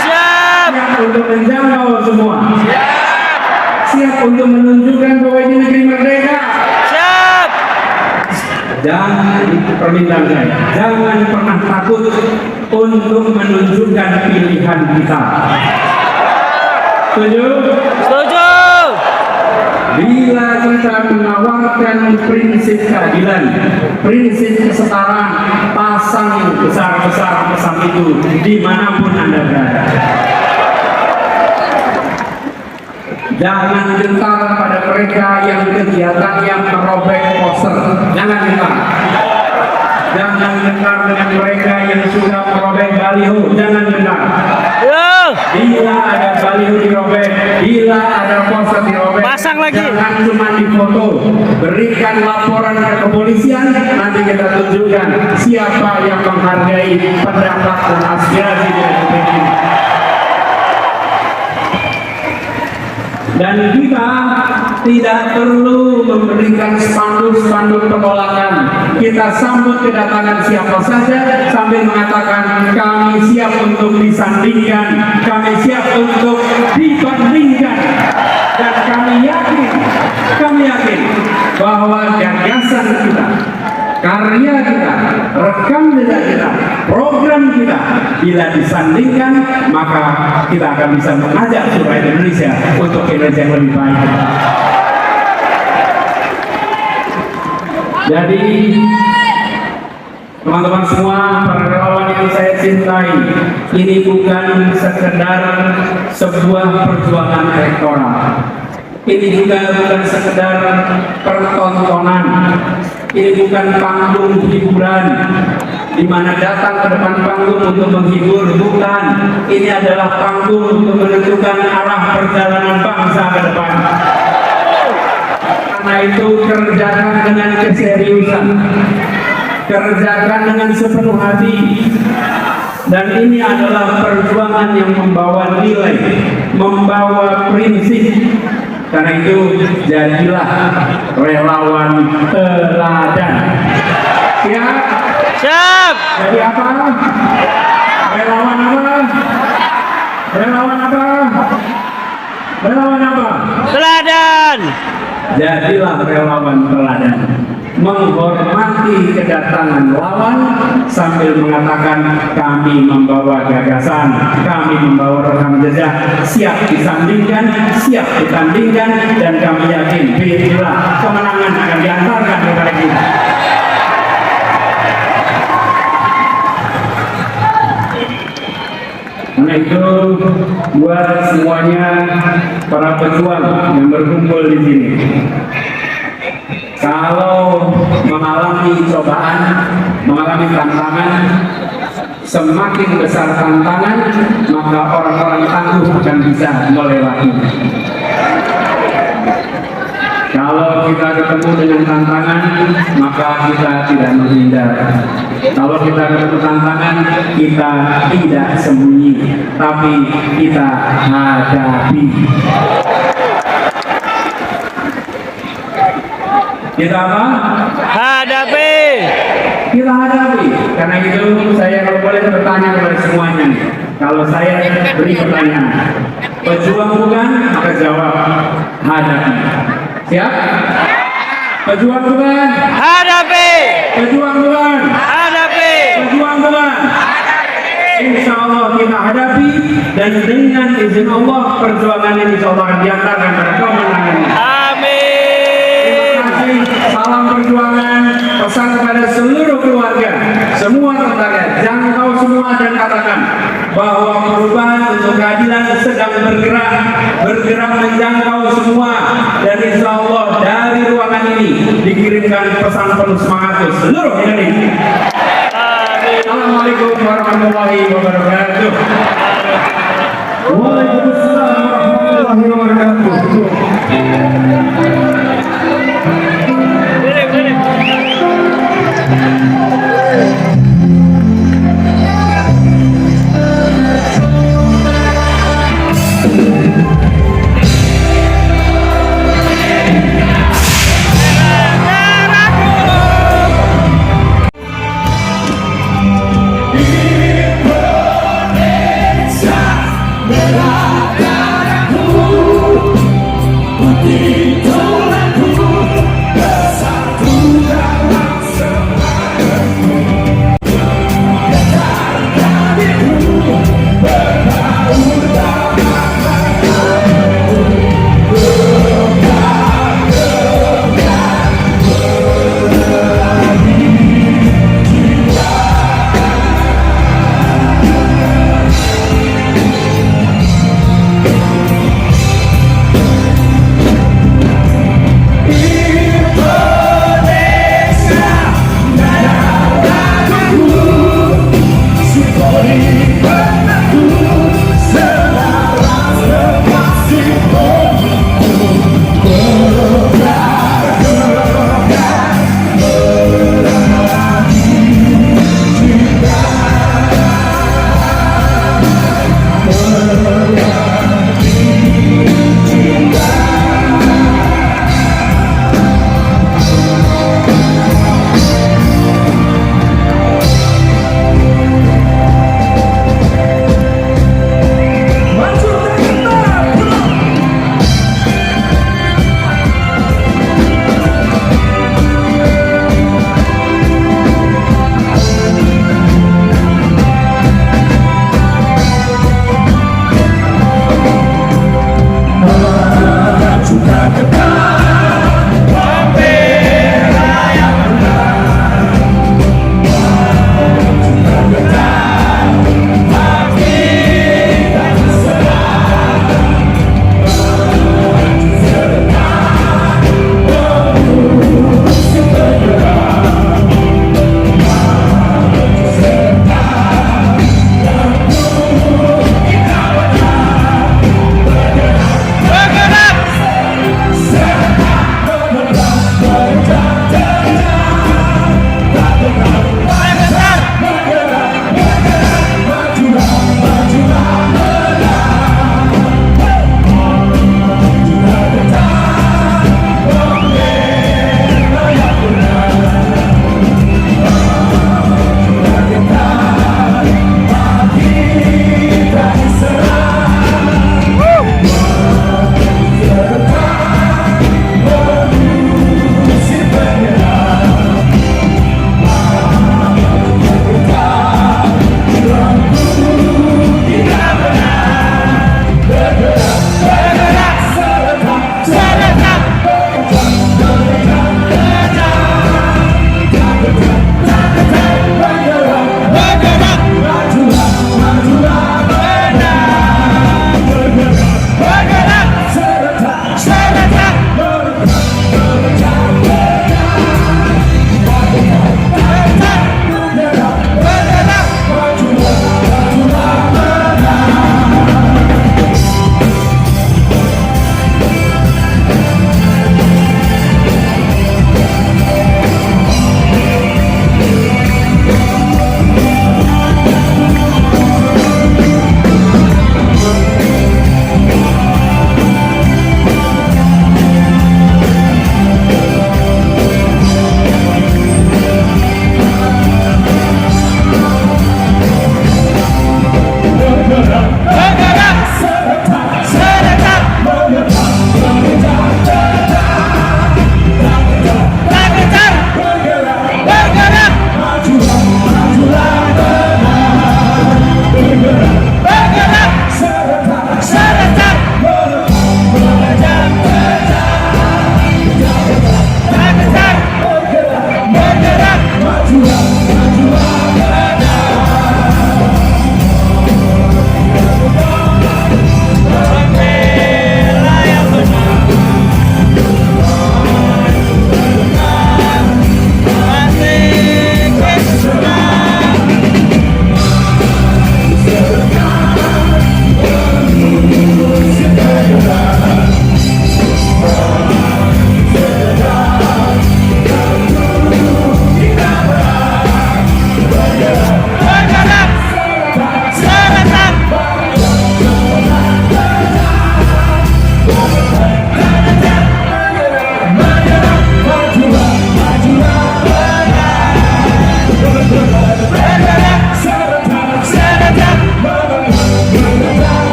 Siap. Siap untuk menjangkau semua. Siap untuk menunjukkan bahwa ini negeri merdeka. Siap. Jangan, permintaan saya, jangan pernah takut untuk menunjukkan pilihan kita. Setuju? Setuju. Bila kita menawarkan prinsip keadilan, prinsip kesetaraan, pasang besar-besar pesan itu dimanapun Anda berada. Jangan gentar pada mereka yang kegiatan yang merobek poster. Jangan gentar. Jangan gentar dengan mereka yang sudah merobek baliho. Jangan gentar. Yo. Bila ada baliho dirobek, bila ada poster dirobek, Pasang lagi. jangan cuma difoto. Berikan laporan ke kepolisian. Nanti kita tunjukkan siapa yang menghargai pendapat dan aspirasi Republik ini. Dan kita tidak perlu memberikan spanduk-spanduk penolakan. Kita sambut kedatangan siapa saja sambil mengatakan kami siap untuk disandingkan, kami siap untuk dibandingkan, dan kami yakin bahwa gagasan kita, karya kita, rekam jejak kita, program kita, bila disandingkan, maka kita akan bisa mengajak seluruh Indonesia untuk Indonesia yang lebih baik. Jadi, teman-teman semua, para relawan yang saya cintai, ini bukan sekedar sebuah perjuangan elektoral. Ini juga bukan sekedar pertontonan. Ini bukan panggung hiburan di mana datang ke depan panggung untuk menghibur, bukan. Ini adalah panggung untuk menentukan arah perjalanan bangsa ke depan. Karena itu kerjakan dengan keseriusan, kerjakan dengan sepenuh hati. Dan ini adalah perjuangan yang membawa nilai, membawa prinsip. Karena itu jadilah relawan teladan. Siap? Siap. Jadi apa? Relawan apa? Relawan apa? Relawan apa? Teladan. Jadilah relawan teladan. Menghormati kedatangan lawan sambil mengatakan kami membawa gagasan, kami membawa rekam jejak, siap disandingkan, siap ditandingkan, dan kami yakin bila kemenangan akan diantarkan kepada kita. Karena itu buat semuanya para pejuang yang berkumpul di sini. Kalau mengalami cobaan, mengalami tantangan, semakin besar tantangan, maka orang-orang tangguh akan bisa melewati. Kalau kita ketemu dengan tantangan, maka kita tidak menghindar. Kalau kita ketemu tantangan, kita tidak sembunyi, tapi kita hadapi. Kita apa? Hadapi. Kita hadapi. Karena itu saya kalau boleh bertanya kepada semuanya. Kalau saya beri pertanyaan, pejuang bukan? Maka jawab hadapi. Siap? Pejuang bukan? Hadapi. Pejuang bukan? Hadapi. Pejuang bukan? Insya Allah kita hadapi, dan dengan izin Allah perjuangan ini insya Allah akan diantarkan pada kemenangan. Amin. Terima kasih. Salam perjuangan. Pesan kepada seluruh keluarga, semua tetangga, jangkau semua dan katakan bahwa perubahan untuk keadilan sedang bergerak menjangkau semua, dan insya Allah dari ruangan ini dikirimkan pesan penuh semangat ke seluruh Indonesia. Assalamualaikum warahmatullahi wabarakatuh. Waalaikumsalam warahmatullahi wabarakatuh. Kita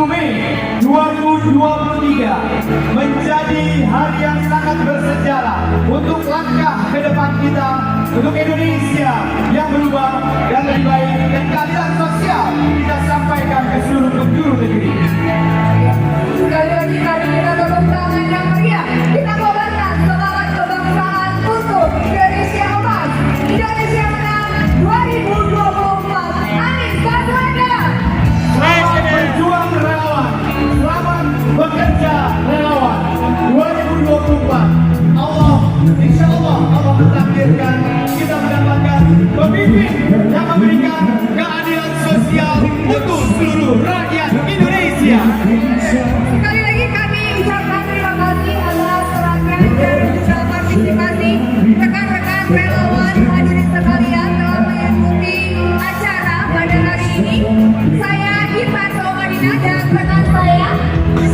Mei 2023 menjadi hari yang sangat bersejarah untuk langkah ke depan kita, untuk Indonesia yang berubah dan lebih baik, dan keadilan sosial kita sampaikan ke seluruh penjuru negeri. Sekali lagi mari kita tepuk tangan yang meriah. Kita kobarkan semangat kebangsaan untuk Indonesia Emas, Indonesia Menang 2024. Anies Baswedan. Selamat berjuang relawan, selamat bekerja relawan 2024. Allah, insya Allah Allah mentakdirkan kita mendapatkan pemimpin yang memberikan keadilan sosial untuk seluruh rakyat Indonesia. Sekali lagi kami ucapkan terima kasih atas rangkaian dan juga partisipasi rekan-rekan relawan hadirin sekalian telah mengikuti acara pada hari ini. Saya Ivan Somadina dan rekan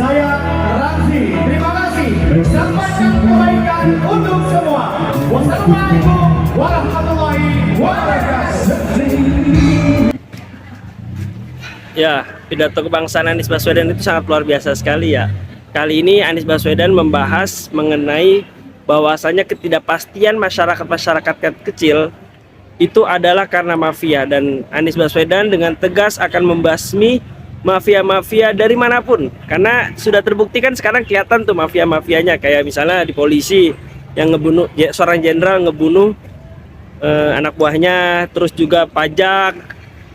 Saya Ramzi, terima kasih. Sampaikan kebaikan untuk semua. Wassalamualaikum warahmatullahi wabarakatuh. Ya, pidato kebangsaan Anies Baswedan itu sangat luar biasa sekali ya. Kali ini Anies Baswedan membahas mengenai bahwasanya ketidakpastian masyarakat kecil itu adalah karena mafia, dan Anies Baswedan dengan tegas akan membasmi mafia-mafia dari manapun, karena sudah terbukti kan sekarang kelihatan tuh mafia-mafianya, kayak misalnya di polisi yang ngebunuh seorang jenderal, ngebunuh anak buahnya, terus juga pajak,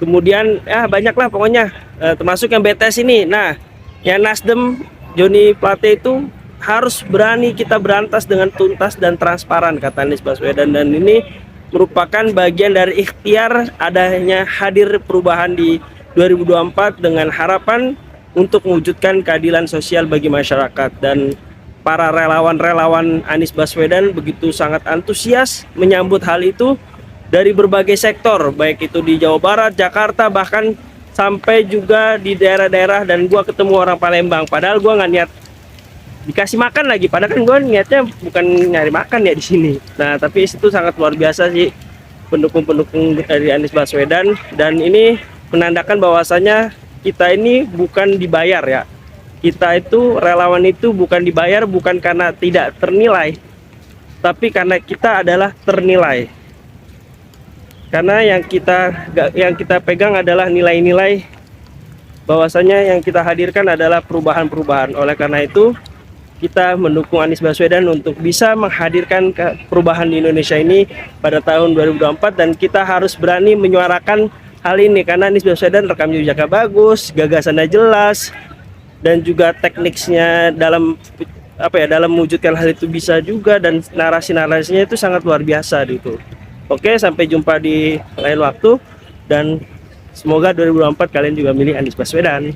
kemudian ya banyak lah pokoknya, termasuk yang BTS ini. Nah, yang Nasdem Joni Plate itu harus berani kita berantas dengan tuntas dan transparan, kata Anies Baswedan, dan ini merupakan bagian dari ikhtiar adanya hadir perubahan di 2024 dengan harapan untuk mewujudkan keadilan sosial bagi masyarakat. Dan para relawan-relawan Anies Baswedan begitu sangat antusias menyambut hal itu dari berbagai sektor, baik itu di Jawa Barat, Jakarta, bahkan sampai juga di daerah-daerah. Dan gua ketemu orang Palembang, padahal gua nggak niat dikasih makan lagi, padahal kan gua niatnya bukan nyari makan ya di sini. Nah, tapi itu sangat luar biasa sih pendukung-pendukung dari Anies Baswedan, dan ini menandakan bahwasanya kita ini bukan dibayar ya. Kita itu relawan itu bukan dibayar, bukan karena tidak ternilai, tapi karena kita adalah ternilai. Karena yang kita pegang adalah nilai-nilai, bahwasanya yang kita hadirkan adalah perubahan-perubahan. Oleh karena itu kita mendukung Anies Baswedan untuk bisa menghadirkan perubahan di Indonesia ini pada tahun 2024, dan kita harus berani menyuarakan hal ini karena Anies Baswedan rekam jejaknya bagus, gagasannya jelas, dan juga tekniknya dalam dalam mewujudkan hal itu bisa juga, dan narasi-narasinya itu sangat luar biasa gitu. Oke, sampai jumpa di lain waktu, dan semoga 2024 kalian juga milih Anies Baswedan.